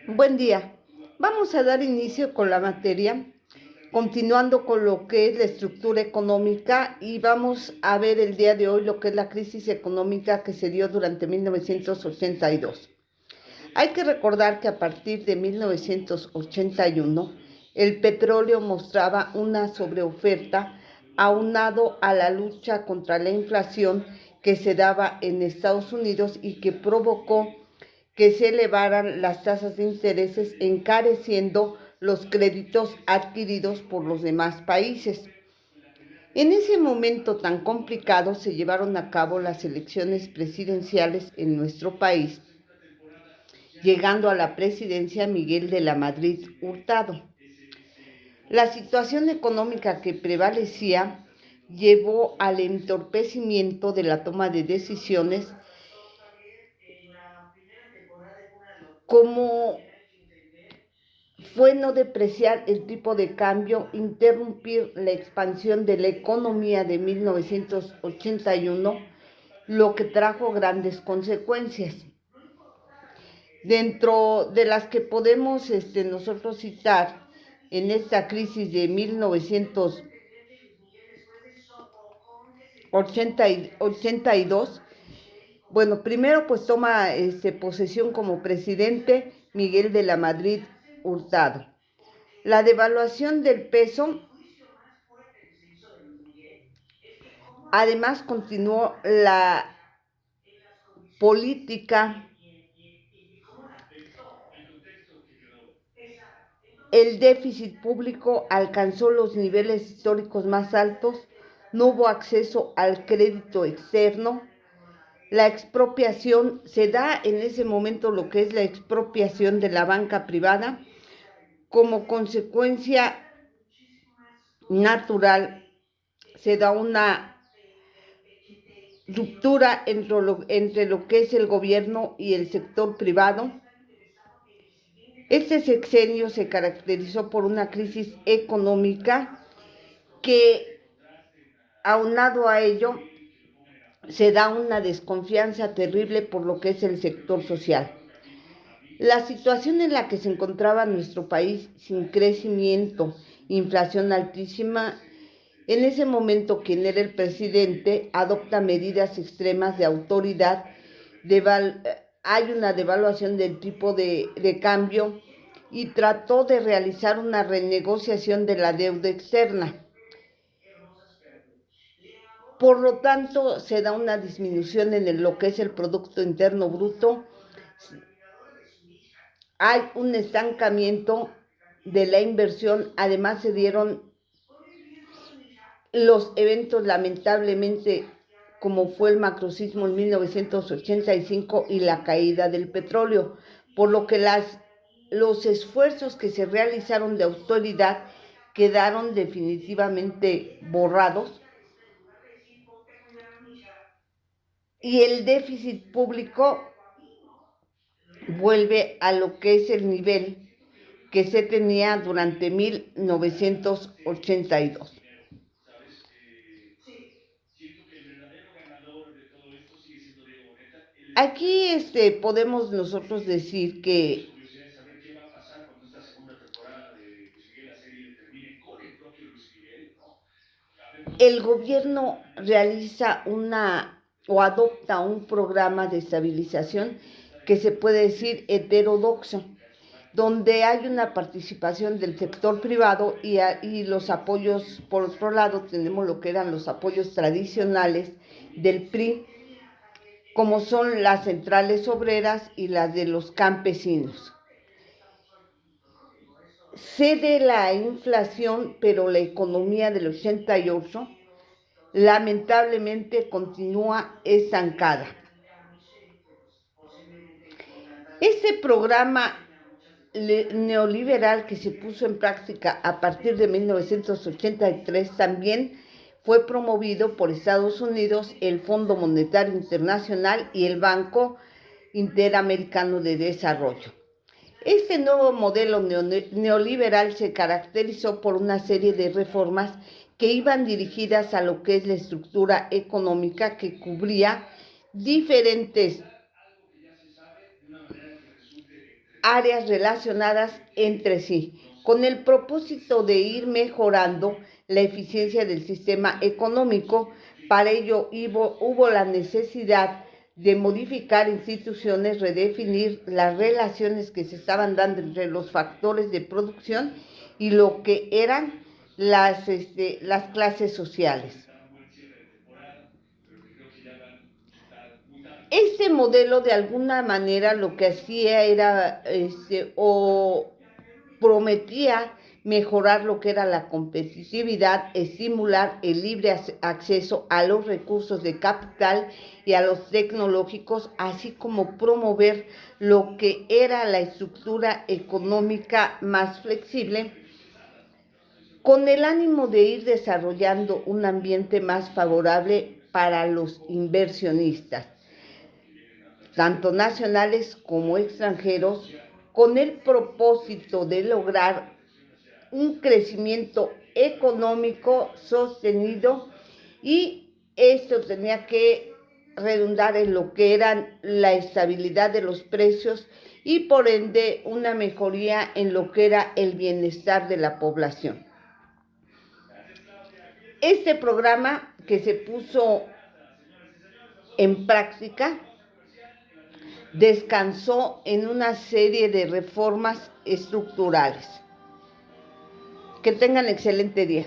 Buen día. Vamos a dar inicio con la materia, continuando con lo que es la estructura económica y vamos a ver el día de hoy lo que es la crisis económica que se dio durante 1982. Hay que recordar que a partir de 1981 el petróleo mostraba una sobreoferta aunado a la lucha contra la inflación que se daba en Estados Unidos y que provocó que se elevaran las tasas de intereses, encareciendo los créditos adquiridos por los demás países. En ese momento tan complicado se llevaron a cabo las elecciones presidenciales en nuestro país, llegando a la presidencia Miguel de la Madrid Hurtado. La situación económica que prevalecía llevó al entorpecimiento de la toma de decisiones, como fue no depreciar el tipo de cambio, interrumpir la expansión de la economía de 1981, lo que trajo grandes consecuencias. Dentro de las que podemos nosotros citar en esta crisis de 1982, bueno, primero pues toma posesión como presidente Miguel de la Madrid Hurtado. La devaluación del peso, además continuó la política, el déficit público alcanzó los niveles históricos más altos, no hubo acceso al crédito externo, la expropiación, se da en ese momento lo que es la expropiación de la banca privada, como consecuencia natural se da una ruptura entre lo que es el gobierno y el sector privado. Este sexenio se caracterizó por una crisis económica que, aunado a ello, se da una desconfianza terrible por lo que es el sector social. La situación en la que se encontraba nuestro país, sin crecimiento, inflación altísima, en ese momento quien era el presidente adopta medidas extremas de autoridad, hay una devaluación del tipo de cambio y trató de realizar una renegociación de la deuda externa. Por lo tanto, se da una disminución en lo que es el Producto Interno Bruto. Hay un estancamiento de la inversión. Además, se dieron los eventos, lamentablemente, como fue el macrosismo en 1985 y la caída del petróleo, por lo que los esfuerzos que se realizaron de autoridad quedaron definitivamente borrados y el déficit público vuelve a lo que es el nivel que se tenía durante 1982. Aquí podemos nosotros decir que el gobierno realiza o adopta un programa de estabilización que se puede decir heterodoxo, donde hay una participación del sector privado y los apoyos. Por otro lado, tenemos lo que eran los apoyos tradicionales del PRI, como son las centrales obreras y las de los campesinos. Cede la inflación, pero la economía del 88 lamentablemente continúa estancada. Este programa neoliberal que se puso en práctica a partir de 1983 también fue promovido por Estados Unidos, el Fondo Monetario Internacional y el Banco Interamericano de Desarrollo. Este nuevo modelo neoliberal se caracterizó por una serie de reformas que iban dirigidas a lo que es la estructura económica, que cubría diferentes áreas relacionadas entre sí, con el propósito de ir mejorando la eficiencia del sistema económico. Para ello hubo la necesidad de modificar instituciones, redefinir las relaciones que se estaban dando entre los factores de producción y lo que eran las clases sociales. Este modelo de alguna manera lo que hacía era o prometía mejorar lo que era la competitividad, estimular el libre acceso a los recursos de capital y a los tecnológicos, así como promover lo que era la estructura económica más flexible, con el ánimo de ir desarrollando un ambiente más favorable para los inversionistas, tanto nacionales como extranjeros, con el propósito de lograr un crecimiento económico sostenido, y esto tenía que redundar en lo que eran la estabilidad de los precios y por ende una mejoría en lo que era el bienestar de la población. Este programa que se puso en práctica descansó en una serie de reformas estructurales. Que tengan excelente día.